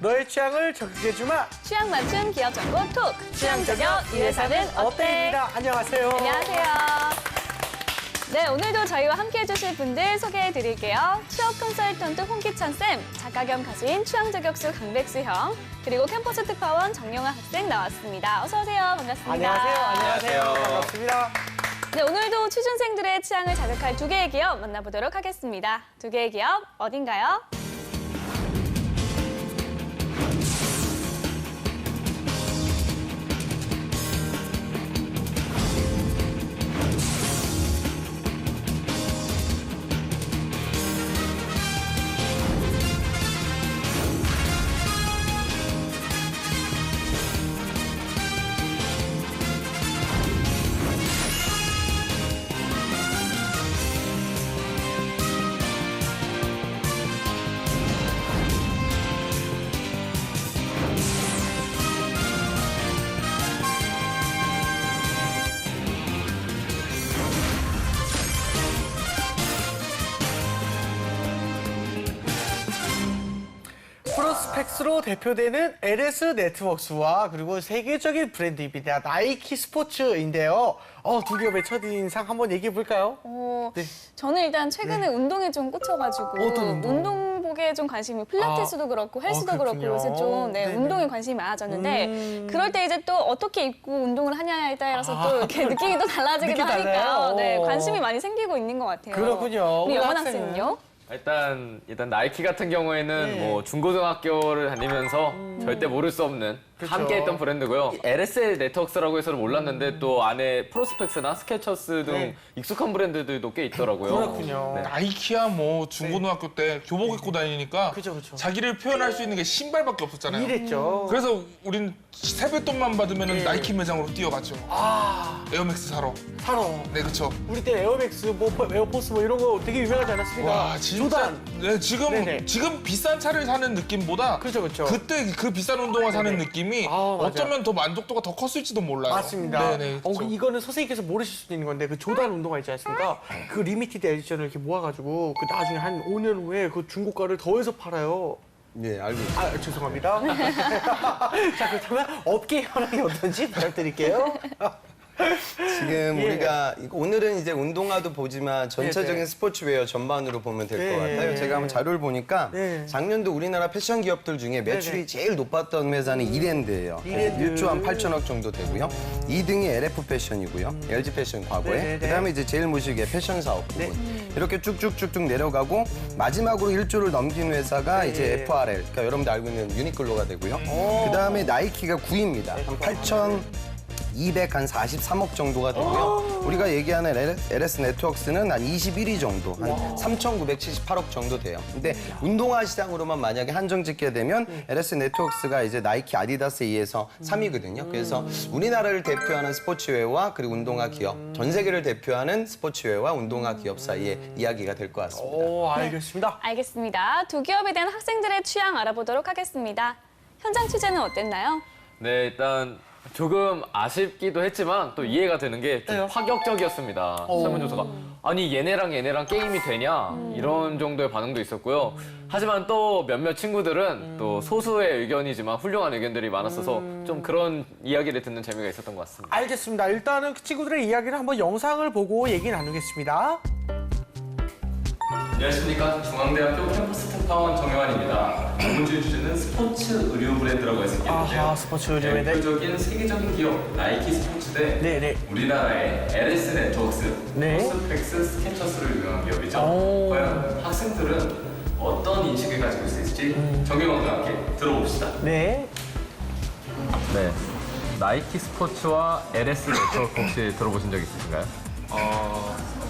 너의 취향을 저격해주마. 취향 맞춤 기업 정보 톡. 취향 저격 이 회사는 어때? 어때입니다. 안녕하세요. 안녕하세요. 네, 오늘도 저희와 함께해 주실 분들 소개해 드릴게요. 취업 컨설턴트 홍기찬 쌤, 작가 겸 가수인 취향 저격수 강백수 형, 그리고 캠퍼스 특파원 정영아 학생 나왔습니다. 어서 오세요. 반갑습니다. 안녕하세요. 반갑습니다. 네, 오늘도 취준생들의 취향을 자극할 두 개의 기업 만나보도록 하겠습니다. 두 개의 기업 어딘가요? 프로스펙스로 대표되는 LS 네트워크스와 그리고 세계적인 브랜드입니다. 나이키 스포츠인데요. 두 기업의 첫인상 한번 얘기해 볼까요? 네. 저는 일단 최근에 운동에 좀 꽂혀가지고 어떤 운동? 운동복에 좀 관심이 필라테스도 그렇고 헬스도 그렇고 그렇군요. 요새 좀 네네. 운동에 관심이 많아졌는데 그럴 때 이제 또 어떻게 입고 운동을 하냐에 따라서 또 이렇게 느낌이 또 달라지기도 느낌 달라요? 하니까 네, 어. 관심이 많이 생기고 있는 것 같아요. 그렇군요. 우리 우리 영원 학생은? 학생은요? 일단 나이키 같은 경우에는 네. 뭐 중고등학교를 다니면서 절대 모를 수 없는 그쵸. 함께했던 브랜드고요. LS 네트워크스라고 해서는 몰랐는데 또 안에 프로스펙스나 스케쳐스 등 네. 익숙한 브랜드들도 꽤 있더라고요. 그렇군요. 네. 나이키야 뭐 중고등학교 때 교복 입고 다니니까 그죠. 자기를 표현할 수 있는 게 신발밖에 없었잖아요. 이랬죠. 그래서 우린 세뱃돈만 받으면 네. 나이키 매장으로 뛰어갔죠. 에어맥스 사러. 바로 네, 그쵸. 우리 때 에어맥스, 에어포스 이런 거 되게 유명하지 않았습니까? 와, 진짜. 조단. 네, 네네. 지금 비싼 차를 사는 느낌보다 그죠. 그때 그 비싼 운동화 사는 네네. 느낌이 맞아요. 어쩌면 더 만족도가 더 컸을지도 몰라요. 맞습니다. 네네. 그쵸. 이거는 선생님께서 모르실 수도 있는 건데 그 조단 운동화 있지 않습니까? 그 리미티드 에디션을 이렇게 모아가지고 그 나중에 한 5년 후에 그 중고가를 더해서 팔아요. 네, 알고 있습니다. 죄송합니다. 자, 그렇다면 업계 현황이 어떤지 부탁드릴게요. 지금 예. 우리가 오늘은 이제 운동화도 보지만 전체적인 네네. 스포츠웨어 전반으로 보면 될 것 네. 같아요. 제가 한번 자료를 보니까 네. 작년도 우리나라 패션 기업들 중에 매출이 네네. 제일 높았던 회사는 이랜드예요. 이랜드. 1조 한 8천억 정도 되고요. 2등이 LF 패션이고요. LG 패션 과거에. 네네네. 그다음에 이제 제일 무식의 패션 사업 부분. 네. 이렇게 쭉쭉쭉쭉 내려가고 마지막으로 1조를 넘긴 회사가 네. 이제 FRL. 그러니까 여러분들 알고 있는 유니클로가 되고요. 그다음에 나이키가 9위입니다. 한 8,243억 정도가 되고요. 우리가 얘기하는 LS 네트워크스는 한 21위 정도, 한 3,978억 정도 돼요. 근데 운동화 시장으로만 만약에 한정 짓게 되면 LS 네트워크스가 이제 나이키, 아디다스에 의해서 3위거든요. 그래서 우리나라를 대표하는 스포츠웨어와 그리고 운동화 기업, 전 세계를 대표하는 스포츠웨어와 운동화 기업 사이의 이야기가 될 것 같습니다. 알겠습니다. 알겠습니다. 두 기업에 대한 학생들의 취향 알아보도록 하겠습니다. 현장 취재는 어땠나요? 네, 일단 조금 아쉽기도 했지만 또 이해가 되는 게 좀 파격적이었습니다. 설문조사가. 아니 얘네랑 게임이 되냐? 이런 정도의 반응도 있었고요. 하지만 또 몇몇 친구들은 또 소수의 의견이지만 훌륭한 의견들이 많았어서 좀 그런 이야기를 듣는 재미가 있었던 것 같습니다. 알겠습니다. 일단은 그 친구들의 이야기를 한번 영상을 보고 얘기 나누겠습니다. 안녕하십니까. 중앙대학교 캠퍼스 특파원 정영환입니다. 이번 주의 주제는 스포츠 의류 브랜드라고 해서 있겠는데요. 스포츠 의류 브랜드. 대표적인 세계적인 기업 나이키 스포츠 대 네네. 우리나라의 LS 네트워크스, 네. 프로스펙스, 스케쳐스를 유명한 기업이죠. 과연 학생들은 어떤 인식을 가지고 있을지 정영환과 함께 들어봅시다. 네. 네. 나이키 스포츠와 LS 네트워크 혹시 들어보신 적 있으신가요?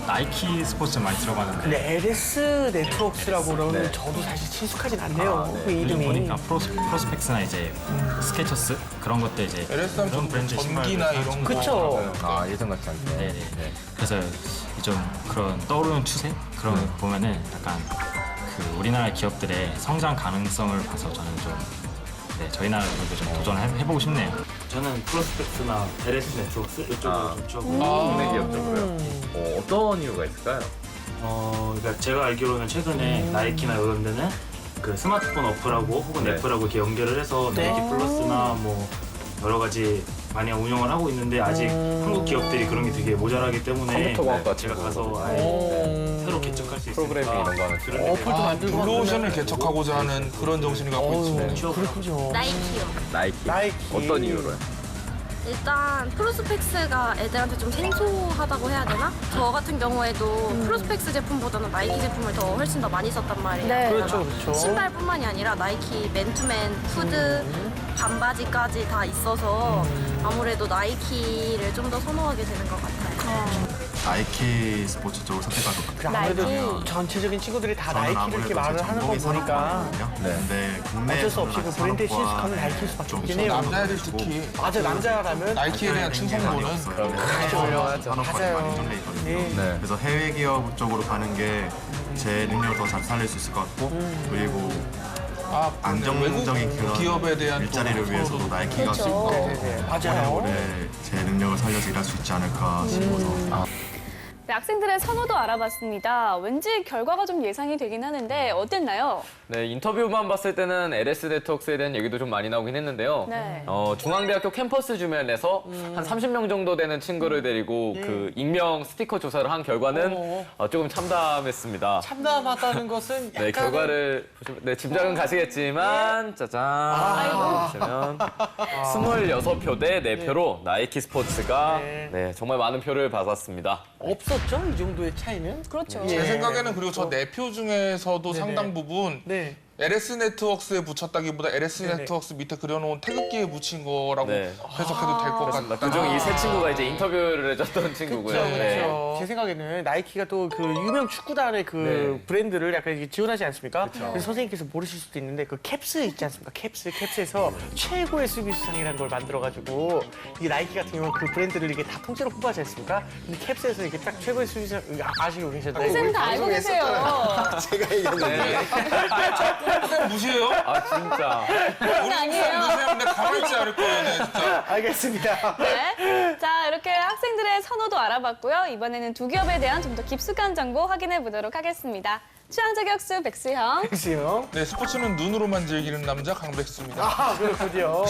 나이키 스포츠 많이 들어가는데 근데 LS 네트워크스라고 그러면 네. 저도 사실 친숙하진 않네요. 그 그리고 이름이. 보니까 프로스펙스나 이제 스케쳐스 그런 것들 이제 LS는 그런 좀 브랜드 전기나 신발들 이런 거. 그쵸. 아, 예전 같지 않게. 네네. 그래서 좀 그런 떠오르는 추세 그런 거 보면은 약간 그 우리나라 기업들의 성장 가능성을 봐서 저는 좀 저희 나라 기업도 좀 도전해보고 싶네요. 저는 프로스펙스나 LS 네트워크스 이쪽으로 좀 쭉. 국내 기업적으로요. 어떤 이유가 있을까요? 그러니까 제가 알기로는 최근에 나이키나 이런 데는 그 스마트폰 어플하고 혹은 네. 앱하고 이렇게 연결을 해서 네. 나이키 플러스나 뭐 여러 가지 많이 운영을 하고 있는데 아직 한국 기업들이 그런 게 되게 모자라기 때문에 컴퓨터공학과 제가 친구. 가서 아예 오. 새로 개척할 수 있으니까 프로그래밍 이런 거 하는 그런 친구. 데를 어플도 만들고 블루오션을 하구나. 개척하고자 하는 그런 정신을 갖고 있습니다. 그렇군요. 나이키요. 나이키. 나이키. 어떤 이유로요? 일단 프로스펙스가 애들한테 좀 생소하다고 해야 되나? 저 같은 경우에도 프로스펙스 제품보다는 나이키 제품을 더 훨씬 더 많이 썼단 말이에요. 네. 그렇죠, 그렇죠. 신발뿐만이 아니라 나이키 맨투맨, 후드, 반바지까지 다 있어서 아무래도 나이키를 좀 더 선호하게 되는 것 같아요. 나이키 스포츠 쪽을 선택할 것 같아요. 아무래도 나이키. 전체적인 친구들이 다 저는 나이키를 이렇게 아무래도 말을 하는 거 전공이 보니까 산업과거든요. 근데 국내 어쩔 수 없이 그 브랜드에 신숙하면 나이키일 수밖에 없긴 해요. 남자애들 특히 맞아, 남자라면 나이키에 대한 칭송보는 맞아요. 많이 인정돼 있거든요. 네. 그래서 해외 기업 쪽으로 가는 게 제 능력을 더 잘 살릴 수 있을 것 같고 그리고 안정적인 그런 기업에 대한 일자리를 위해서도 나이키가 그렇죠. 네, 맞아요. 오래 제 능력을 살려서 일할 수 있지 않을까 싶어서 네, 학생들의 선호도 알아봤습니다. 왠지 결과가 좀 예상이 되긴 하는데 어땠나요? 네, 인터뷰만 봤을 때는 LS 네트워크스에 대한 얘기도 좀 많이 나오긴 했는데요. 네. 중앙대학교 캠퍼스 주변에서 한 30명 정도 되는 친구를 데리고 그 익명 스티커 조사를 한 결과는 조금 참담했습니다. 참담하다는 것은 약간 네, 결과를 보시면 네, 짐작은 가시겠지만 짜잔 보시면 26표 대 4표로 나이키 스포츠가 네. 네, 정말 많은 표를 받았습니다. 없었죠? 이 정도의 차이는? 그렇죠. 제 생각에는 그리고 저 4표 중에서도 상당 부분 네. LS 네트워크스에 붙였다기보다 LS 네네. 네트워크스 밑에 그려놓은 태극기에 붙인 거라고 네. 해석해도 될 것 같다. 그중 이 세 친구가 이제 인터뷰를 해줬던 친구고요. 그렇죠, 네. 그렇죠. 제 생각에는 나이키가 또 그 유명 축구단의 그 네. 브랜드를 약간 이렇게 지원하지 않습니까? 그래서 선생님께서 모르실 수도 있는데 그 캡스 있지 않습니까? 캡스에서 최고의 수비수상이라는 걸 만들어가지고 이 나이키 같은 경우는 그 브랜드를 이게 다 통째로 뽑아지 않습니까? 근데 캡스에서 이렇게 딱 최고의 수비수상 아시고 계셨나요? 선생님 다 알고 계세요. 제가 얘기했는데 무시해요? 아 진짜. 우리 아니에요. 무시하면 내가 가만히 있지 않을 거예요, 네, 진짜. 알겠습니다. 네. 자, 이렇게 학생들의 선호도 알아봤고요. 이번에는 두 기업에 대한 좀 더 깊숙한 정보 확인해 보도록 하겠습니다. 취향 저격수 백수형. 백수형. 네, 스포츠는 눈으로만 즐기는 남자 강백수입니다. 아, 그렇군요.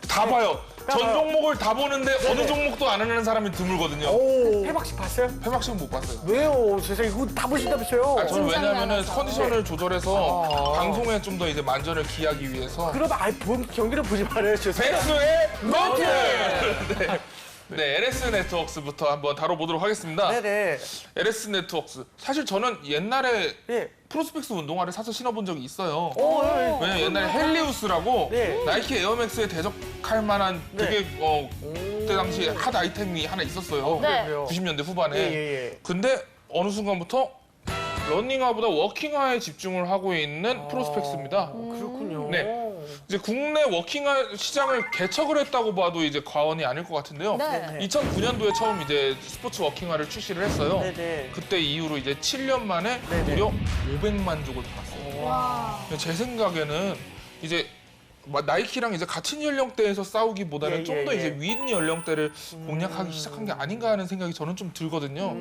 다 봐요. 전 봐요. 종목을 다 보는데 어느 종목도 안 하는 사람이 드물거든요. 오, 폐막식 봤어요? 폐막식은 못 봤어요. 왜요? 세상에 이거 다 보신다면서요? 아, 저는 긴장이 왜냐면은 많아서. 컨디션을 조절해서 방송에 좀 더 이제 만전을 기하기 위해서 그럼 아예 본 경기를 보지 말아요. 죄송해요. 백수의 노트! 네. 네, LS 네트워크스부터 한번 다뤄보도록 하겠습니다. 네네. LS 네트워크스. 사실 저는 옛날에 네. 프로스펙스 운동화를 사서 신어본 적이 있어요. 네. 왜냐면 옛날에 헬리우스라고 네. 나이키 에어맥스에 대적할 만한 되게 그때 당시에 핫 아이템이 하나 있었어요. 네. 그래요. 90년대 후반에. 예. 근데 어느 순간부터 러닝화보다 워킹화에 집중을 하고 있는 프로스펙스입니다. 그렇군요. 네. 이제 국내 워킹화 시장을 개척을 했다고 봐도 이제 과언이 아닐 것 같은데요. 네. 2009년도에 처음 이제 스포츠 워킹화를 출시를 했어요. 네네. 그때 이후로 이제 7년 만에 네네. 무려 500만 족을 팔았어요. 와. 제 생각에는 이제 나이키랑 이제 같은 연령대에서 싸우기보다는 예, 좀 더 예, 이제 예. 윗 연령대를 공략하기 시작한 게 아닌가 하는 생각이 저는 좀 들거든요.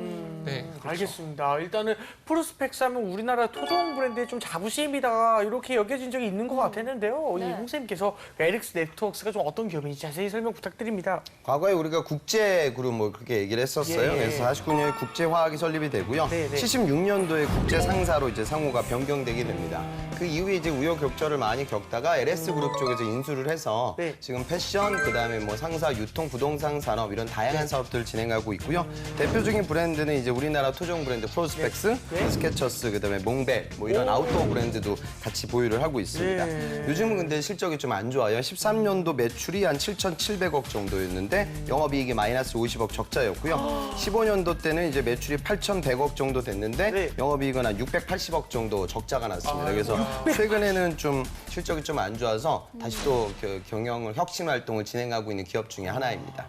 네, 그렇죠. 알겠습니다. 일단은 프로스펙스 하면 우리나라 토종 브랜드의 좀 자부심이다 이렇게 여겨진 적이 있는 것 같았는데요. 이 네. 홍쌤께서 LS 네트워크스가 좀 어떤 기업인지 자세히 설명 부탁드립니다. 과거에 우리가 국제 그룹 뭐 그렇게 얘기를 했었어요. 예. 그래서 49년에 국제화학이 설립이 되고요. 네, 네. 76년도에 국제 상사로 이제 상호가 변경되게 됩니다. 그 이후에 이제 우여곡절을 많이 겪다가 LS 그룹 쪽에서 인수를 해서 네. 지금 패션, 그다음에 뭐 상사, 유통, 부동산 산업 이런 다양한 사업들을 진행하고 있고요. 대표적인 브랜드는 이제 우리나라 토종 브랜드 프로스펙스, 스케쳐스, 그다음에 몽벨 뭐 이런 아웃도어 브랜드도 같이 보유를 하고 있습니다. 네. 요즘은 근데 실적이 좀 안 좋아요. 13년도 매출이 한 7,700억 정도였는데 영업이익이 마이너스 50억 적자였고요. 15년도 때는 이제 매출이 8,100억 정도 됐는데 네. 영업이익은 한 680억 정도 적자가 났습니다. 그래서 최근에는 좀 실적이 좀 안 좋아서 하면서 다시 또 경영을 혁신 활동을 진행하고 있는 기업 중에 하나입니다.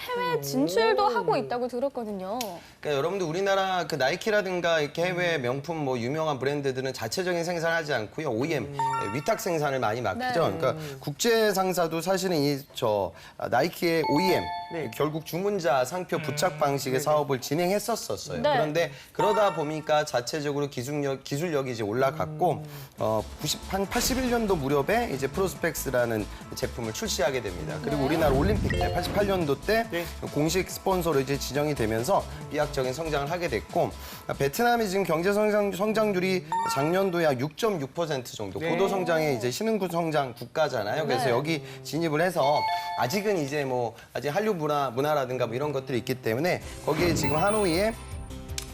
해외 진출도 하고 있다고 들었거든요. 그러니까 여러분들 우리나라 그 나이키라든가 이렇게 해외 명품 뭐 유명한 브랜드들은 자체적인 생산하지 않고요. OEM 위탁 생산을 많이 맡기죠. 네. 그러니까 국제 상사도 사실은 나이키의 OEM 네. 결국 주문자 상표 부착 방식의 사업을 진행했었어요. 네. 그런데 그러다 보니까 자체적으로 기술력이 이제 올라갔고 한 81년도 무렵에 이제 프로스펙스라는 제품을 출시하게 됩니다. 그리고 우리나라 올림픽 때 88년도 때 네. 공식 스폰서로 이제 지정이 되면서 비약적인 성장을 하게 됐고 베트남이 지금 경제 성장률이 작년도에 약 6.6% 정도 네. 고도 성장의 이제 신흥국 성장 국가잖아요. 그래서 네. 여기 진입을 해서 아직은 이제 뭐 아직 한류 문화라든가 뭐 이런 것들이 있기 때문에 거기에 지금 하노이에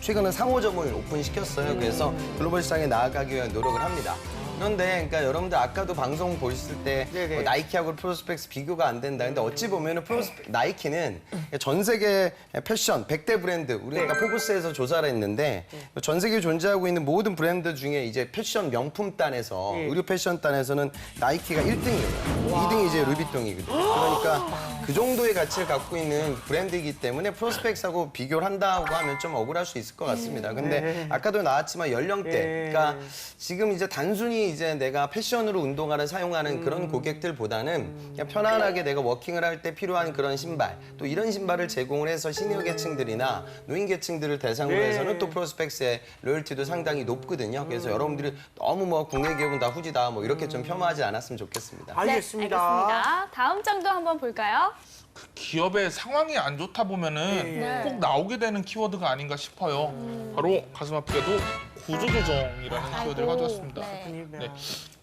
최근에 상호점을 오픈시켰어요. 그래서 글로벌 시장에 나아가기 위한 노력을 합니다. 그런데 그러니까 여러분들 아까도 방송 보셨을 때 뭐 나이키하고 프로스펙스 비교가 안 된다. 근데 어찌 보면은 나이키는 전 세계 패션 100대 브랜드 우리가 포브스에서 조사를 했는데 전 세계에 존재하고 있는 모든 브랜드 중에 이제 패션 명품단에서 의류 패션단에서는 나이키가 1등이에요. 2등이 이제 루비통이거든요. 그러니까 그 정도의 가치를 갖고 있는 브랜드이기 때문에 프로스펙스하고 비교를 한다고 하면 좀 억울할 수 있을 것 같습니다. 근데 아까도 나왔지만 연령대, 그러니까 지금 이제 단순히 이제 내가 패션으로 운동화를 사용하는 그런 고객들보다는 그냥 편안하게 내가 워킹을 할 때 필요한 그런 신발, 또 이런 신발을 제공을 해서 시니어 계층들이나 노인 계층들을 대상으로 해서는 또 프로스펙스의 로열티도 상당히 높거든요. 그래서 여러분들이 너무 뭐 국내 기업은 다 후지다 뭐 이렇게 좀 폄하하지 않았으면 좋겠습니다. 알겠습니다. 네, 알겠습니다. 다음 장도 한번 볼까요? 기업의 상황이 안 좋다 보면은 꼭 나오게 되는 키워드가 아닌가 싶어요. 바로 가슴 아프게도 구조조정이라는 키워드를 가져왔습니다. 네.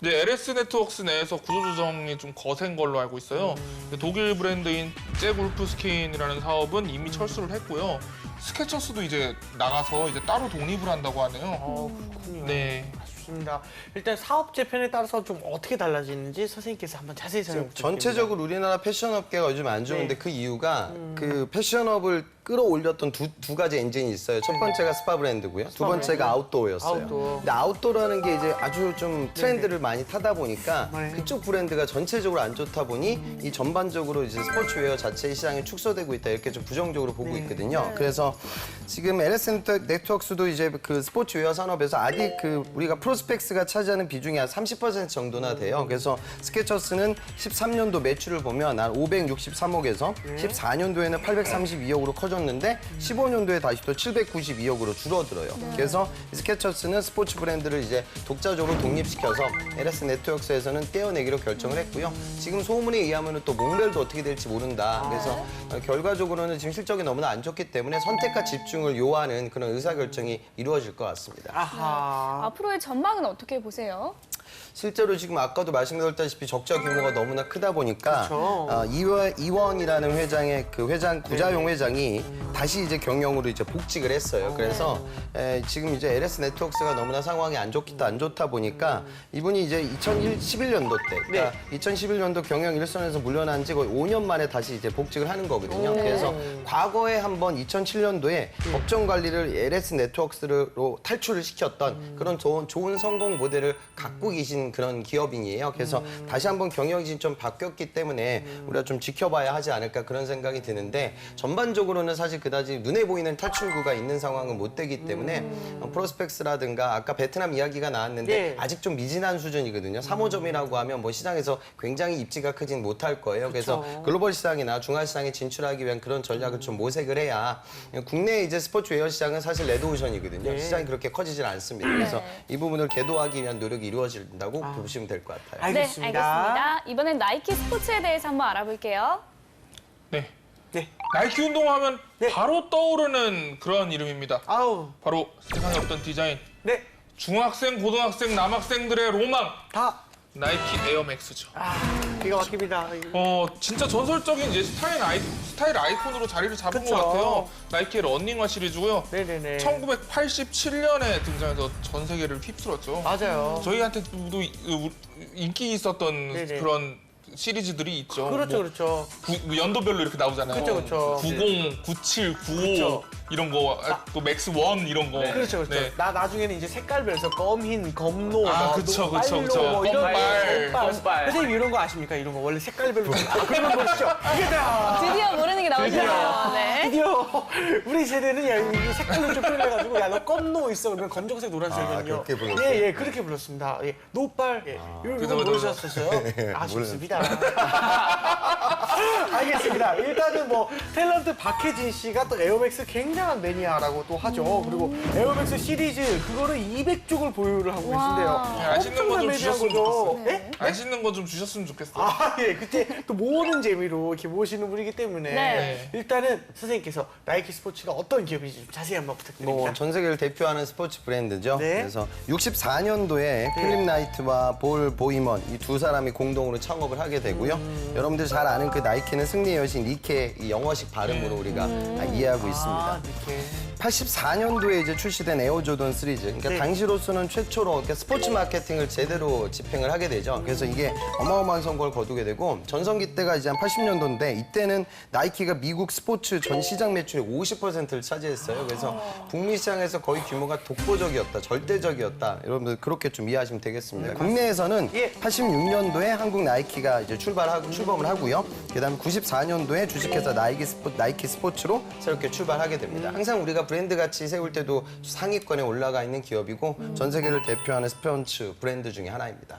네, LS 네트워크스 내에서 구조조정이 좀 거센 걸로 알고 있어요. 독일 브랜드인 제 골프스킨이라는 사업은 이미 철수를 했고요. 스케쳐스도 이제 나가서 이제 따로 독립을 한다고 하네요. 그렇군요. 네. 좋습니다. 일단 사업제 편에 따라서 좀 어떻게 달라지는지 선생님께서 한번 자세히 설명 부탁드립니다. 전체적으로 우리나라 패션업계가 요즘 안 좋은데 그 이유가 그 패션업을 끌어올렸던 두 가지 엔진이 있어요. 첫 번째가 스파 브랜드고요. 두 번째가 아웃도어였어요. 아웃도어. 근데 아웃도어라는 게 이제 아주 좀 트렌드를 많이 타다 보니까 네. 그쪽 브랜드가 전체적으로 안 좋다 보니 이 전반적으로 이제 스포츠웨어 자체의 시장이 축소되고 있다 이렇게 좀 부정적으로 보고 있거든요. 그래서 지금 LS 네트워크스도 이제 그 스포츠웨어 산업에서 아직 그 우리가 프로스펙스가 차지하는 비중이 한 30% 정도나 돼요. 그래서 스케쳐스는 13년도 매출을 보면 한 563억에서 14년도에는 832억으로 커졌는데 15년도에 다시 또 792억으로 줄어들어요. 그래서 스케쳐스는 스포츠 브랜드를 이제 독자적으로 독립시켜서 LS 네트워크스에서는 떼어내기로 결정을 했고요. 지금 소문에 의하면 또 몽벨도 어떻게 될지 모른다. 그래서 결과적으로는 지금 실적이 너무나 안 좋기 때문에 선택과 집중을 요하는 그런 의사결정이 이루어질 것 같습니다. 아하. 앞으로의 전망은 어떻게 보세요? 실제로 지금 아까도 말씀드렸다시피 적자 규모가 너무나 크다 보니까 그렇죠. 이원이라는 회장의 그 회장 구자용 회장이 다시 이제 경영으로 이제 복직을 했어요. 그래서 지금 이제 LS 네트워크스가 너무나 상황이 안 좋다 보니까 이분이 이제 2011년도 때, 그러니까 2011년도 경영 일선에서 물러난 지 거의 5년 만에 다시 이제 복직을 하는 거거든요. 그래서 과거에 한번 2007년도에 법정 관리를 LS 네트워크스로 탈출을 시켰던 그런 좋은 성공 모델을 갖고 계신 그런 기업인이에요. 그래서 다시 한번 경영이 좀 바뀌었기 때문에 우리가 좀 지켜봐야 하지 않을까 그런 생각이 드는데 전반적으로는 사실 그다지 눈에 보이는 탈출구가 있는 상황은 못 되기 때문에 프로스펙스라든가 아까 베트남 이야기가 나왔는데 아직 좀 미진한 수준이거든요. 3호점이라고 하면 뭐 시장에서 굉장히 입지가 크진 못할 거예요. 그래서 글로벌 시장이나 중화 시장에 진출하기 위한 그런 전략을 좀 모색을 해야 국내 이제 스포츠웨어 시장은 사실 레드오션이거든요. 시장이 그렇게 커지질 않습니다. 그래서 이 부분을 궤도하기 위한 노력이 이루어진다고 보시면 될 것 같아요. 알겠습니다. 네, 알겠습니다. 이번엔 나이키 스포츠에 대해서 한번 알아볼게요. 네. 네. 나이키 운동하면 바로 떠오르는 그런 이름입니다. 아우. 바로 세상에 없던 디자인. 네. 중학생, 고등학생, 남학생들의 로망. 다. 나이키 에어맥스죠. 기가 막힙니다. 진짜 전설적인 이제 스타일 아이콘으로 자리를 잡은 그쵸. 것 같아요. 나이키 러닝화 시리즈고요. 네네네. 1987년에 등장해서 전 세계를 휩쓸었죠. 맞아요. 저희한테도 인기 있었던 네네. 그런 시리즈들이 있죠. 그렇죠, 뭐 그렇죠. 연도별로 이렇게 나오잖아요. 그쵸, 그쵸. 90, 97, 95. 그쵸. 이런 거, 또 맥스 원 이런 거. 그렇죠, 그렇죠. 네. 나 나중에는 이제 색깔별에서 검흰, 검노, 아, 뭐, 그쵸, 빨로, 그쵸, 그쵸. 뭐 이런 검빨. 검빨. 선생님 이런 거 아십니까? 이런 거 원래 색깔별로 그런 거 보시죠. 이게 다. 드디어 모르는 게 나오시네요. 네. 드디어 우리 세대는 야, 이 색깔로 좀 표현해가지고 야 너 검노 있어 그러면 검정색 노란색이거든요. 그렇게 불렀어요? 예, 그렇게 불렀습니다. 예, 노빨 이런 거 맞아. 모르셨었어요? 아쉽습니다. 알겠습니다. 일단은 뭐 탤런트 박혜진 씨가 또 에어맥스 굉장한 매니아라고 또 하죠. 그리고 에어맥스 시리즈 그거를 200쪽을 보유를 하고 계신데요. 안 씻는 거 좀 엄청난 주셨으면 매니아거죠. 좋겠어요. 예? 안 씻는 거 좀 주셨으면 좋겠어요. 아, 예. 그때 또 모으는 재미로 이렇게 모시는 분이기 때문에 네. 일단은 선생님께서 나이키 스포츠가 어떤 기업인지 좀 자세히 한번 부탁드립니다. 뭐 전 세계를 대표하는 스포츠 브랜드죠. 네. 그래서 64년도에 필립 나이트와 볼 보이먼 이 두 사람이 공동으로 창업을 하게 되고요. 여러분들 잘 아는 그 나이키는 승리의 여신 니케 이 영어식 발음으로 우리가 이해하고 있습니다. 이렇게. 84년도에 이제 출시된 에어 조던 시리즈. 그러니까 네. 당시로서는 최초로 그러니까 스포츠 마케팅을 제대로 집행을 하게 되죠. 그래서 이게 어마어마한 성공을 거두게 되고 전성기 때가 이제 한 80년도인데 이때는 나이키가 미국 스포츠 전 시장 매출의 50%를 차지했어요. 그래서 북미 시장에서 거의 규모가 독보적이었다, 절대적이었다. 여러분들 그렇게 좀 이해하시면 되겠습니다. 국내에서는 예. 86년도에 한국 나이키가 이제 출범을 하고요. 그다음에 94년도에 주식회사 나이키 스포츠로 새롭게 출발하게 됩니다. 항상 우리가 브랜드 가치 세울 때도 상위권에 올라가 있는 기업이고 전 세계를 대표하는 스포츠 브랜드 중에 하나입니다.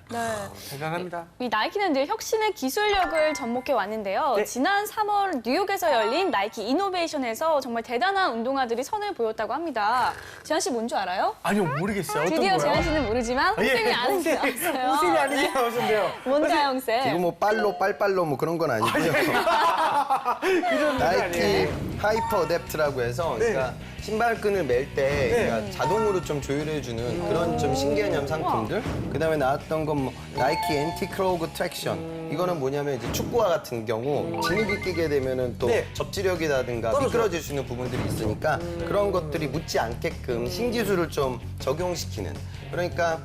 대단합니다. 이 나이키는 늘 혁신의 기술력을 접목해 왔는데요. 네. 지난 3월 뉴욕에서 열린 나이키 이노베이션에서 정말 대단한 운동화들이 선을 보였다고 합니다. 재한 씨 뭔 줄 알아요? 아니요, 모르겠어요. 어떤 드디어 거요? 재한 씨는 모르지만 홍쌤이 아는 게 홍쌤이 나왔어요. 아니지 않으신데요. 뭔가요, 홍쌤? 이거 뭐 빨로 뭐 그런 건 아니고요. 이런 나이키 하이퍼 어댑트라고 해서 그러니까 신발끈을 멜 때 그러니까 자동으로 좀 조율해주는 그런 좀 신개념 상품들. 그다음에 나왔던 건 뭐 나이키 앤티 크로그 트랙션. 이거는 뭐냐면 이제 축구화 같은 경우 진흙이 끼게 되면은 또 네. 접지력이라든가 미끄러질 수 있는 부분들이 있으니까 그런 것들이 묻지 않게끔 신기술을 좀 적용시키는. 그러니까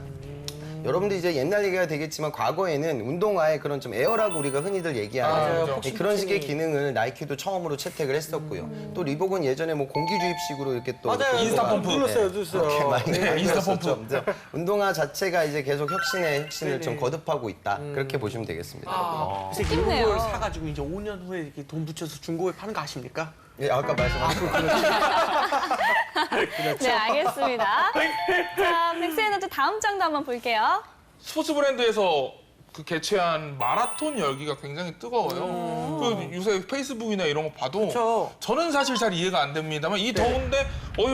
여러분들 이제 옛날 얘기가 되겠지만 과거에는 운동화에 그런 좀 에어라고 우리가 흔히들 얘기하는 맞아요. 그런 식의 기능을 나이키도 처음으로 채택을 했었고요. 또 리복은 예전에 뭐 공기 주입식으로 이렇게 또 맞아요. 인스타 펌프. 눌렀어요. 그렇게 많이 인스타 했었죠. 그래서 운동화 자체가 이제 계속 혁신을 좀 거듭하고 있다. 그렇게 보시면 되겠습니다. 그래서 좋네요. 이걸 사가지고 이제 5년 후에 이렇게 돈 붙여서 중고에 파는 거 아십니까? 예, 아까 말씀하신 네, 알겠습니다. 자, 백스에너드 다음 장도 한번 볼게요. 스포츠 브랜드에서 그 개최한 마라톤 열기가 굉장히 뜨거워요. 그 요새 페이스북이나 이런 거 봐도 그쵸. 저는 사실 잘 이해가 안 됩니다만 이 더운데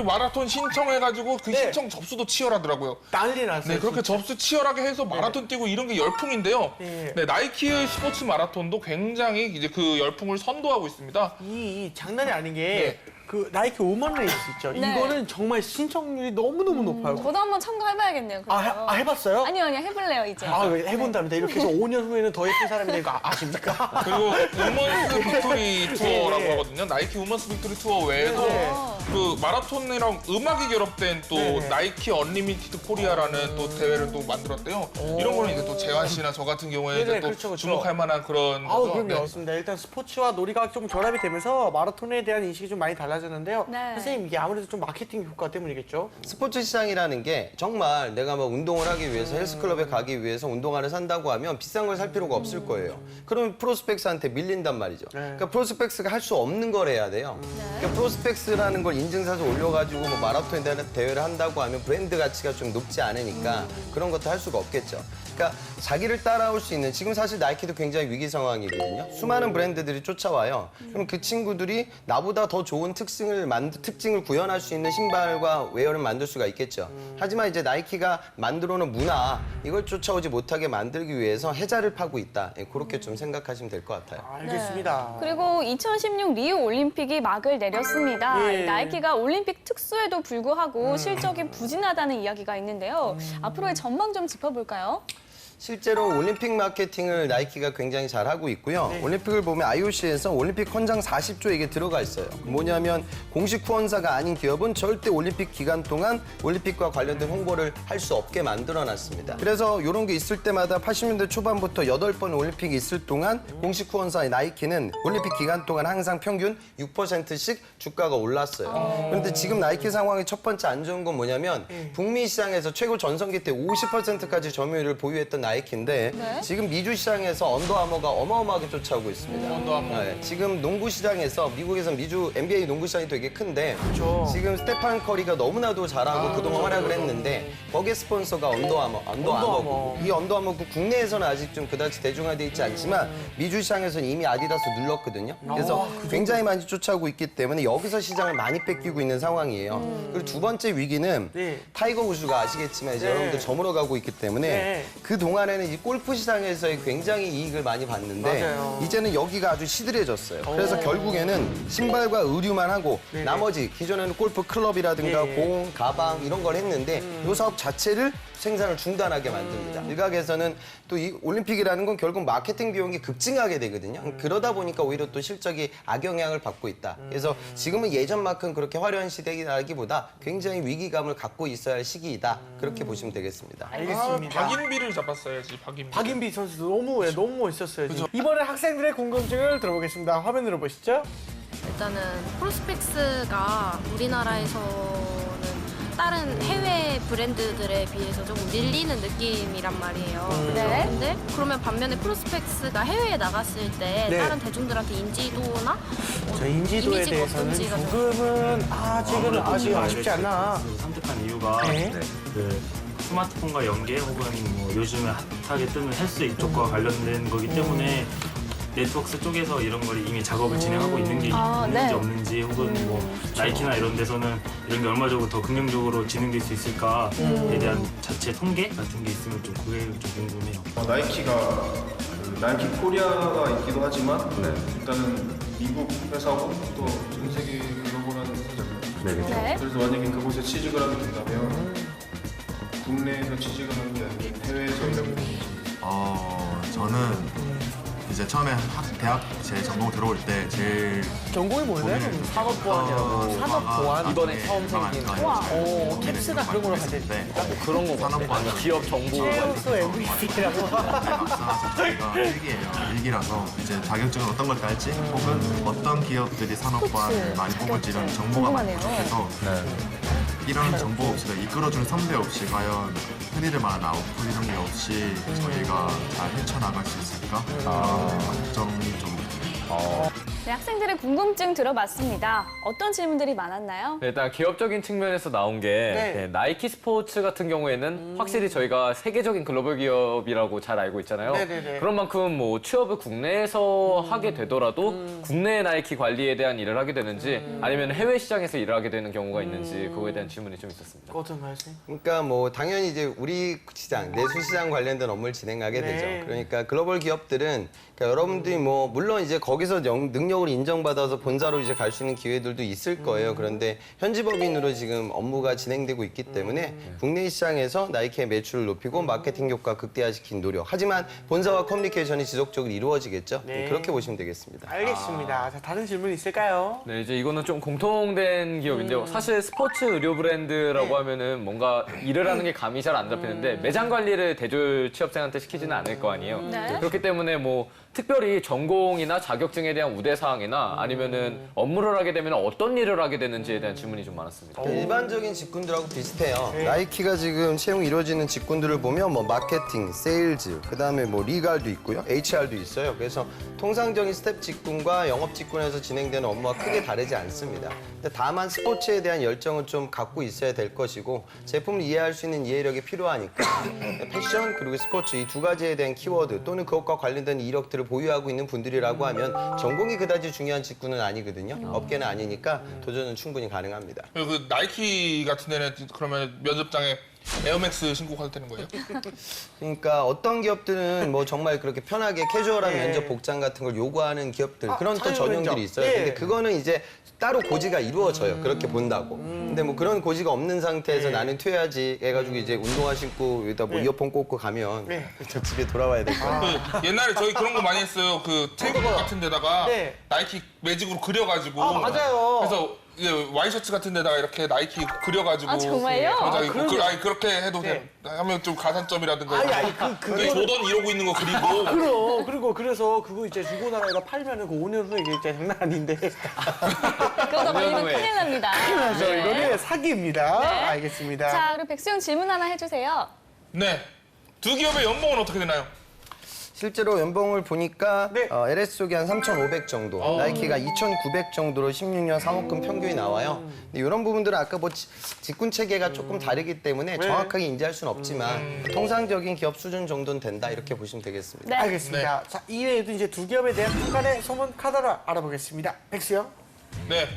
마라톤 신청해가지고 그 네. 신청 접수도 치열하더라고요. 난리 났어요. 네, 그렇게 진짜. 접수 치열하게 해서 마라톤 뛰고 이런 게 열풍인데요. 네. 네, 나이키의 스포츠 마라톤도 굉장히 이제 그 열풍을 선도하고 있습니다. 이 장난이 아닌 게 그 나이키 오만 레이스 있죠. 네. 이거는 정말 신청률이 너무너무 높아요. 저도 한번 참가해봐야겠네요. 그래서. 해봤어요? 아니요, 해볼래요, 이제. 왜 해본답니다. 이렇게 해서 5년 후에는 더 예쁜 사람이 되는 거 아십니까? 그리고 우먼스 빅토리 투어라고 네. 하거든요. 나이키 우먼스 빅토리 투어 외에도 네. 그 마라톤이랑 음악이 결합된 또 네. 나이키 언리미티드 코리아라는 또 대회를 또 만들었대요. 이런 거는 이제 또 재환 씨나 저 같은 경우에 이제 네네, 또 그렇죠, 그렇죠. 주목할 만한 그런 아우, 거죠. 그럼요. 네. 맞습니다. 일단 스포츠와 놀이가 좀 결합이 되면서 마라톤에 대한 인식이 좀 많이 달라졌는데요. 네. 선생님, 이게 아무래도 좀 마케팅 효과 때문이겠죠? 스포츠 시장이라는 게 정말 내가 뭐 운동을 하기 위해서 헬스클럽에 가기 위해서 운동화를 산다고 하면 비싼 걸 살 필요가 없을 거예요. 그러면 프로스펙스한테 밀린단 말이죠. 그러니까 프로스펙스가 할 수 없는 걸 해야 돼요. 그러니까 프로스펙스라는 걸 인증사서 올려가지고 뭐 마라톤에 대한 대회를 한다고 하면 브랜드 가치가 좀 높지 않으니까 그런 것도 할 수가 없겠죠. 그러니까 자기를 따라올 수 있는 지금 사실 나이키도 굉장히 위기 상황이거든요. 수많은 브랜드들이 쫓아와요. 그럼 그 친구들이 나보다 더 좋은 특징을 구현할 수 있는 신발과 웨어를 만들 수가 있겠죠. 하지만 이제 나이키가 만들어놓은 문화 이걸 쫓아오지 못하게 만들기 위해서 해자를 파고 있다. 그렇게 좀 생각하시면 될 것 같아요. 알겠습니다. 그리고 2016 리우 올림픽이 막을 내렸습니다. 예. 나이키가 올림픽 특수에도 불구하고 실적이 부진하다는 이야기가 있는데요. 앞으로의 전망 좀 짚어볼까요? 실제로 올림픽 마케팅을 나이키가 굉장히 잘하고 있고요. 올림픽을 보면 IOC에서 올림픽 헌장 40조에 이게 들어가 있어요. 뭐냐면 공식 후원사가 아닌 기업은 절대 올림픽 기간 동안 올림픽과 관련된 홍보를 할 수 없게 만들어놨습니다. 그래서 이런 게 있을 때마다 80년대 초반부터 8번 올림픽이 있을 동안 공식 후원사의 나이키는 올림픽 기간 동안 항상 평균 6%씩 주가가 올랐어요. 그런데 지금 나이키 상황의 첫 번째 안 좋은 건 뭐냐면 북미 시장에서 최고 전성기 때 50%까지 점유율을 보유했던 나이키인데 지금 미주 시장에서 언더아머가 어마어마하게 쫓아오고 있습니다. 언더아머. 네, 지금 농구 시장에서 미국에서 미주 NBA 농구 시장이 되게 큰데 지금 스테판 커리가 너무나도 잘하고 그동안 활약을 했는데 거기에 스폰서가 언더아머고 이 언더아머고 국내에서는 아직 좀 그다지 대중화되어 있지 않지만 미주 시장에서는 이미 아디다스 눌렀거든요. 그래서 굉장히 많이 쫓아오고 있기 때문에 여기서 시장을 많이 뺏기고 있는 상황이에요. 그리고 두 번째 위기는 타이거 우즈가 아시겠지만 이제 여러분들 저물어 가고 있기 때문에 그 동안에는 이 골프 시장에서의 굉장히 이익을 많이 봤는데 이제는 여기가 아주 시들해졌어요. 그래서 결국에는 신발과 의류만 하고 나머지 기존에는 골프 클럽이라든가 공, 가방 이런 걸 했는데 이 사업 자체를 생산을 중단하게 만듭니다. 일각에서는 또 이 올림픽이라는 건 결국 마케팅 비용이 급증하게 되거든요. 그러다 보니까 오히려 또 실적이 악영향을 받고 있다. 그래서 지금은 예전만큼 그렇게 화려한 시대이라기보다 굉장히 위기감을 갖고 있어야 할 시기이다. 그렇게 보시면 되겠습니다. 알겠습니다. 박인비를 잡았어야지, 박인비. 박인비 선수도 너무 멋있었어요. 지금. 이번에 학생들의 궁금증을 들어보겠습니다. 화면으로 보시죠. 일단은 프로스펙스가 우리나라에서는 다른 해외 브랜드들에 비해서 조금 밀리는 느낌이란 말이에요. 네. 근데 그러면 반면에 프로스펙스가 해외에 나갔을 때 다른 대중들한테 인지도나 저 인지도에 이미지가 대해서는 어떤지가 좀- 조금은 아직은 아직 아쉽지 않나. 선택한 이유가 그 스마트폰과 연계 혹은 뭐 요즘에 핫하게 뜨는 헬스 이쪽과 관련된 거기 때문에 네트워크 쪽에서 이런 걸 이미 작업을 진행하고 있는 게 있는지 없는지 혹은 뭐 나이키나 이런 데서는 이런 게 얼마적으로 더 긍정적으로 진행될 수 있을까에 대한 자체 통계 같은 게 있으면 좀 그게 좀 궁금해요. 나이키가 그 나이키 코리아가 있기도 하지만 일단은 미국 회사고 또 전 세계 글로벌한 회사잖아요. 네. 그래서 만약에 그곳에 취직을 하게 된다면 국내에서 취직을 하는 게 아니고 해외에서 일하는 건지. 저는 이제 처음에 대학 제 전공 들어올 때 제일 전공이 뭐예요? 산업보안이라고. 산업보안. 이번에 처음 생긴 캡스나 그런 걸로 가야 되는데 그런 거 산업보안 기업 정보 최우수 MVP라고. 저희가 일기라서 이제 자격증은 어떤 걸 딸지 혹은 어떤 기업들이 산업보안을 많이 뽑을지 이런 정보가 많이 부족해서 이런 정보 없이 이끌어주는 선배 없이 과연 흔히들 말하는 아웃풋 이런 게 없이 저희가 잘 헤쳐나갈 수 있을까? 걱정이 좀 네, 학생들의 궁금증 들어봤습니다. 어떤 질문들이 많았나요? 네, 일단 기업적인 측면에서 나온 게 나이키 스포츠 같은 경우에는 확실히 저희가 세계적인 글로벌 기업이라고 잘 알고 있잖아요. 그런 만큼 뭐 취업을 국내에서 하게 되더라도 국내 나이키 관리에 대한 일을 하게 되는지 아니면 해외 시장에서 일을 하게 되는 경우가 있는지 그거에 대한 질문이 좀 있었습니다. 어떤가요, 선생님? 그러니까 뭐 당연히 이제 우리 시장, 내수 시장 관련된 업무를 진행하게 되죠. 그러니까 글로벌 기업들은 그러니까 여러분들이 뭐 물론 이제 거기서 능력을 인정받아서 본사로 이제 갈 수 있는 기회들도 있을 거예요. 그런데 현지법인으로 지금 업무가 진행되고 있기 때문에 국내 시장에서 나이키의 매출을 높이고 마케팅 효과 극대화시킨 노력. 하지만 본사와 커뮤니케이션이 지속적으로 이루어지겠죠. 그렇게 보시면 되겠습니다. 알겠습니다. 자, 다른 질문 있을까요? 네, 이제 이거는 좀 공통된 기업인데요. 사실 스포츠 의료 브랜드라고 하면은 뭔가 일을 하는 게 감이 잘 안 잡히는데 매장 관리를 대졸 취업생한테 시키지는 않을 거 아니에요. 그렇기 때문에 뭐 특별히 전공이나 자격증에 대한 우대사항이나 아니면은 업무를 하게 되면 어떤 일을 하게 되는지에 대한 질문이 좀 많았습니다. 일반적인 직군들하고 비슷해요. 나이키가 지금 채용이 이루어지는 직군들을 보면 뭐 마케팅, 세일즈, 그다음에 뭐 리갈도 있고요. HR도 있어요. 그래서 통상적인 스텝 직군과 영업 직군에서 진행되는 업무와 크게 다르지 않습니다. 근데 다만 스포츠에 대한 열정은 좀 갖고 있어야 될 것이고 제품을 이해할 수 있는 이해력이 필요하니까 패션 그리고 스포츠 이 두 가지에 대한 키워드 또는 그것과 관련된 이력들을 보유하고 있는 분들이라고 하면 전공이 그다지 중요한 직군은 아니거든요. 업계는 아니니까 도전은 충분히 가능합니다. 그 나이키 같은 데는 그러면 면접장에 에어맥스 신고 가도 되는 거예요? 그러니까 어떤 기업들은 뭐 정말 그렇게 편하게 캐주얼한 네. 면접 복장 같은 걸 요구하는 기업들 그런 또 자유 전용들이 면접. 있어요. 네. 근데 그거는 이제 따로 고지가 이루어져요. 그렇게 본다고. 근데 뭐 그런 고지가 없는 상태에서 나는 튀어야지 해가지고 이제 운동화 신고 여기다 뭐 네. 이어폰 꽂고 가면 네. 저 집에 돌아와야 될 거예요. 그 옛날에 저희 그런 거 많이 했어요. 그 테이블 같은 데다가 네. 나이키 매직으로 그려가지고. 맞아요. 그래서 이제 와이셔츠 같은 데다가 이렇게 나이키 그려가지고. 아, 정말요? 그래서 그러게요. 아니 그렇게 해도 네. 하면 좀 가산점이라든가. 아니, 근데 조던 이러고 있는 거 그리고. 그리고 그래서 그거 이제 중고나라에다 팔면은 그 5년 후에 이게 진짜 장난 아닌데. 그러다 걸리면 후에. 큰일 납니다. 그래서 네. 이거는 사기입니다. 네. 알겠습니다. 자, 그리고 백수영 질문 하나 해주세요. 네. 두 기업의 연봉은 어떻게 되나요? 실제로 연봉을 보니까 네. LS 쪽이 한 3,500 정도, 나이키가 2,900 정도로 16년 상업금 평균이 나와요. 근데 이런 부분들은 아까 뭐 직군 체계가 조금 다르기 때문에 정확하게 인지할 수는 없지만 통상적인 기업 수준 정도는 된다 이렇게 보시면 되겠습니다. 네. 알겠습니다. 자, 이외에도 이제 두 기업에 대한 한간의 소문 카드를 알아보겠습니다. 백수영. 네.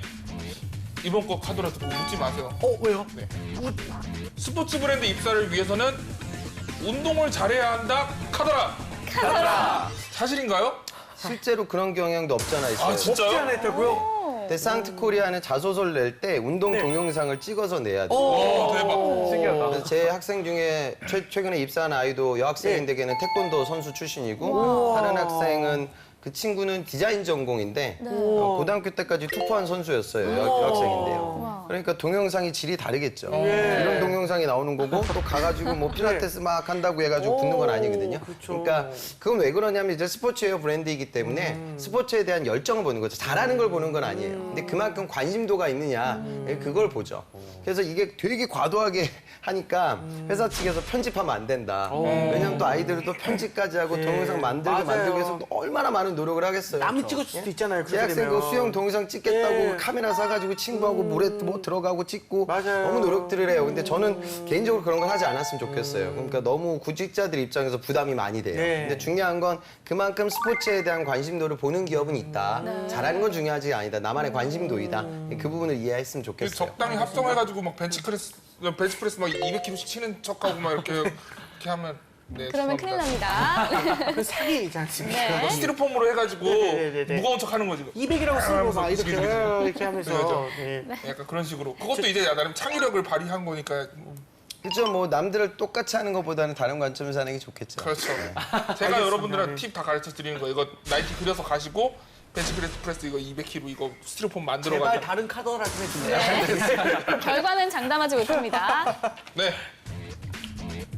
이번 거 카드라 듣고 묻지 마세요. 왜요? 네. 스포츠 브랜드 입사를 위해서는 운동을 잘해야 한다. 카더라. 사실인가요? 실제로 그런 경향도 없잖아 있어요. 아 진짜요? 없지 않았다고요? 데상트 코리아는 자소서를 낼 때 운동 동영상을 찍어서 내야 돼요. 오, 대박. 신기하다. 그래서 제 학생 중에 최근에 입사한 아이도 여학생인데 걔는 태권도 선수 출신이고 다른 학생은 그 친구는 디자인 전공인데 고등학교 때까지 투포한 선수였어요. 여학생인데요. 그러니까 동영상이 질이 다르겠죠. 이런 동영상이 나오는 거고 또 가가지고 뭐 필라테스 막 한다고 해가지고 붙는 건 아니거든요. 그러니까 그건 왜 그러냐면 이제 스포츠웨어 브랜드이기 때문에 스포츠에 대한 열정을 보는 거죠. 잘하는 걸 보는 건 아니에요. 근데 그만큼 관심도가 있느냐 그걸 보죠. 그래서 이게 되게 과도하게 하니까 회사 측에서 편집하면 안 된다. 왜냐면 또 아이들은 또 편집까지 하고 동영상 만들고 맞아요. 위해서 또 얼마나 많은 노력을 하겠어요. 남이 찍을 수도 있잖아요. 제 학생 그 수영 동영상 찍겠다고 예. 카메라 사가지고 친구하고 물에 뭐 들어가고 찍고 맞아요. 너무 노력들을 해요. 근데 저는 개인적으로 그런 걸 하지 않았으면 좋겠어요. 그러니까 너무 구직자들 입장에서 부담이 많이 돼요. 네. 근데 중요한 건 그만큼 스포츠에 대한 관심도를 보는 기업은 있다. 잘하는 건 중요하지 아니다. 나만의 관심도이다. 그 부분을 이해했으면 좋겠어요. 적당히 합성해가지고 막 벤치프레스 막 200kg씩 치는 척하고 막 이렇게 하면. 네, 그러면 큰일 납니다. 그 사기이지 않습니까? 네. 스티로폼으로 해가지고 네네네네. 무거운 척하는 거지. 200이라고 쓰는 거 막 이렇게 이렇게 하면서. 그렇죠. 네. 약간 그런 식으로. 그것도 이제 나름 창의력을 발휘한 거니까. 그렇죠. 뭐 남들을 똑같이 하는 것보다는 다른 관점에서 하는 게 좋겠죠. 그렇죠. 제가 여러분들한테 팁 다 가르쳐 드리는 거 이거 나이키 그려서 가시고 벤치프레스 이거 200kg 이거 스티로폼 제발 만들어가지고. 다른 카더라 좀 해주세요. 결과는 장담하지 못합니다. 네.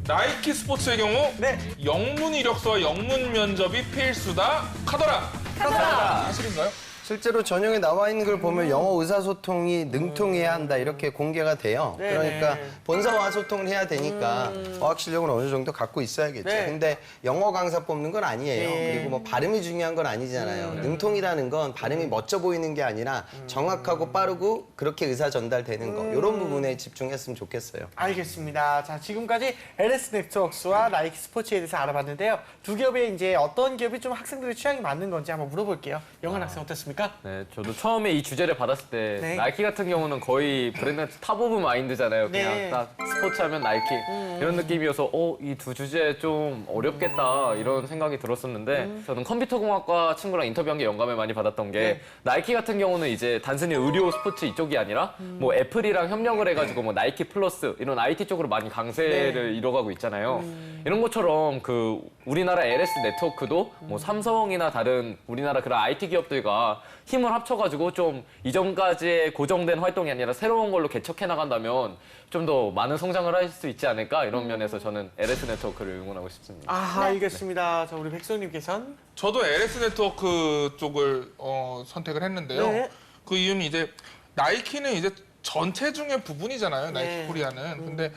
나이키 스포츠의 경우 네. 영문 이력서와 영문 면접이 필수다. 카더라. 사실인가요? 실제로 전형에 나와 있는 걸 보면 영어 의사소통이 능통해야 한다 이렇게 공개가 돼요. 네네. 그러니까 본사와 소통을 해야 되니까 어학 실력은 어느 정도 갖고 있어야겠죠. 네. 근데 영어 강사 뽑는 건 아니에요. 네. 그리고 뭐 발음이 중요한 건 아니잖아요. 능통이라는 건 발음이 멋져 보이는 게 아니라 정확하고 빠르고 그렇게 의사 전달되는 거 이런 부분에 집중했으면 좋겠어요. 알겠습니다. 자, 지금까지 LS 네트워크스와 나이키 스포츠에 대해서 알아봤는데요. 두 기업의 이제 어떤 기업이 좀 학생들의 취향이 맞는 건지 한번 물어볼게요. 영환 학생 어떻습니까? 네, 저도 처음에 이 주제를 받았을 때 네. 나이키 같은 경우는 거의 브랜드 탑 오브 마인드잖아요. 그냥 네. 딱 스포츠 하면 나이키 이런 느낌이어서 이 두 주제 좀 어렵겠다 이런 생각이 들었었는데 저는 컴퓨터공학과 친구랑 인터뷰한 게 영감을 많이 받았던 게 네. 나이키 같은 경우는 이제 단순히 의료 스포츠 이쪽이 아니라 뭐 애플이랑 협력을 해가지고 뭐 나이키 플러스 이런 IT 쪽으로 많이 강세를 이뤄가고 있잖아요. 이런 것처럼 그 우리나라 LS 네트워크도 뭐 삼성이나 다른 우리나라 그런 IT 기업들과 힘을 합쳐가지고 좀 이전까지의 고정된 활동이 아니라 새로운 걸로 개척해 나간다면 좀 더 많은 성장을 할 수 있지 않을까 이런 면에서 저는 LS 네트워크를 응원하고 싶습니다. 아, 알겠습니다. 자, 우리 백성님께서는 저도 LS 네트워크 쪽을 선택을 했는데요. 네. 그 이유는 이제 나이키는 이제 전체 중의 부분이잖아요. 나이키 네. 코리아는. 근데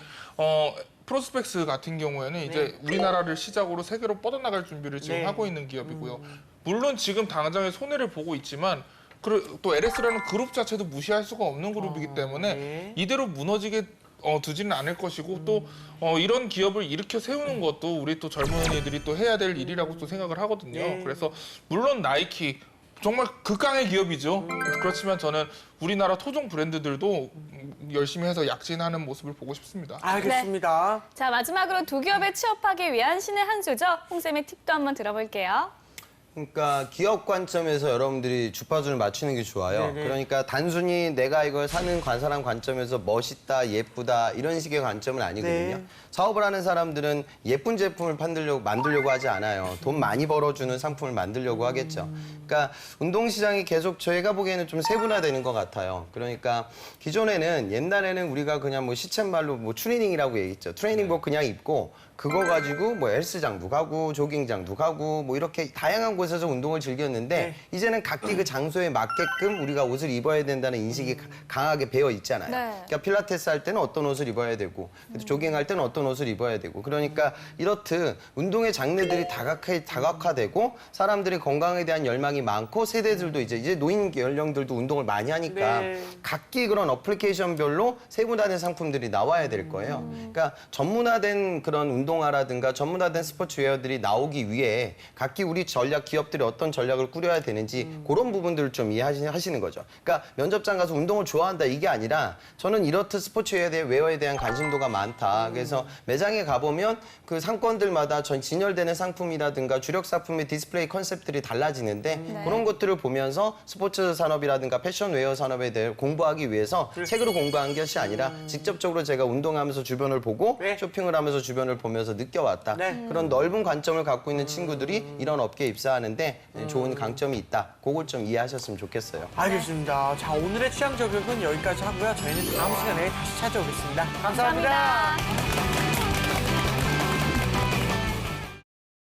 프로스펙스 같은 경우에는 이제 우리나라를 시작으로 세계로 뻗어나갈 준비를 지금 네. 하고 있는 기업이고요. 물론 지금 당장의 손해를 보고 있지만 또 LS라는 그룹 자체도 무시할 수가 없는 그룹이기 때문에 네. 이대로 무너지게 두지는 않을 것이고 또 이런 기업을 일으켜 세우는 것도 우리 또 젊은이들이 또 해야 될 일이라고 또 생각을 하거든요. 네. 그래서 물론 나이키 정말 극강의 기업이죠. 그렇지만 저는 우리나라 토종 브랜드들도 열심히 해서 약진하는 모습을 보고 싶습니다. 알겠습니다. 자, 마지막으로 두 기업에 취업하기 위한 신의 한 수죠. 홍쌤의 팁도 한번 들어볼게요. 그러니까 기업 관점에서 여러분들이 주파수를 맞추는 게 좋아요. 네네. 그러니까 단순히 내가 이걸 사는 사람 관점에서 멋있다, 예쁘다 이런 식의 관점은 아니거든요. 네. 사업을 하는 사람들은 예쁜 제품을 만들려고 하지 않아요. 돈 많이 벌어주는 상품을 만들려고 하겠죠. 그러니까 운동시장이 계속 저희가 보기에는 좀 세분화되는 것 같아요. 그러니까 기존에는 옛날에는 우리가 그냥 뭐 시쳇말로 뭐 트레이닝이라고 얘기했죠. 트레이닝복 그냥 입고 그거 가지고 뭐 헬스장도 가고 조깅장도 가고 뭐 이렇게 다양한 곳에서 운동을 즐겼는데 이제는 각기 그 장소에 맞게끔 우리가 옷을 입어야 된다는 인식이 강하게 배어 있잖아요. 네. 그러니까 필라테스 할 때는 어떤 옷을 입어야 되고 조깅할 때는 어떤 옷을 입어야 되고 그러니까 이렇듯 운동의 장르들이 다각화되고 사람들이 건강에 대한 열망이 많고 세대들도 이제 노인 연령들도 운동을 많이 하니까 각기 그런 어플리케이션별로 세분화된 상품들이 나와야 될 거예요. 그러니까 전문화된 그런 운동화라든가 전문화된 스포츠웨어들이 나오기 위해 각기 우리 기업들이 어떤 전략을 꾸려야 되는지 그런 부분들을 좀 이해하시는 거죠. 그러니까 면접장 가서 운동을 좋아한다 이게 아니라 저는 이렇듯 스포츠웨어에 대한 관심도가 많다. 그래서 매장에 가보면 그 상권들마다 진열되는 상품이라든가 주력 상품의 디스플레이 컨셉들이 달라지는데 그런 것들을 보면서 스포츠 산업이라든가 패션웨어 산업에 대해 공부하기 위해서 책으로 공부한 것이 아니라 직접적으로 제가 운동하면서 주변을 보고 쇼핑을 하면서 주변을 보면서 느껴왔다. 그런 넓은 관점을 갖고 있는 친구들이 이런 업계에 입사하는데 좋은 강점이 있다. 그걸 좀 이해하셨으면 좋겠어요. 알겠습니다. 자, 오늘의 취향 저격은 여기까지 하고요. 저희는 다음 시간에 다시 찾아오겠습니다 감사합니다.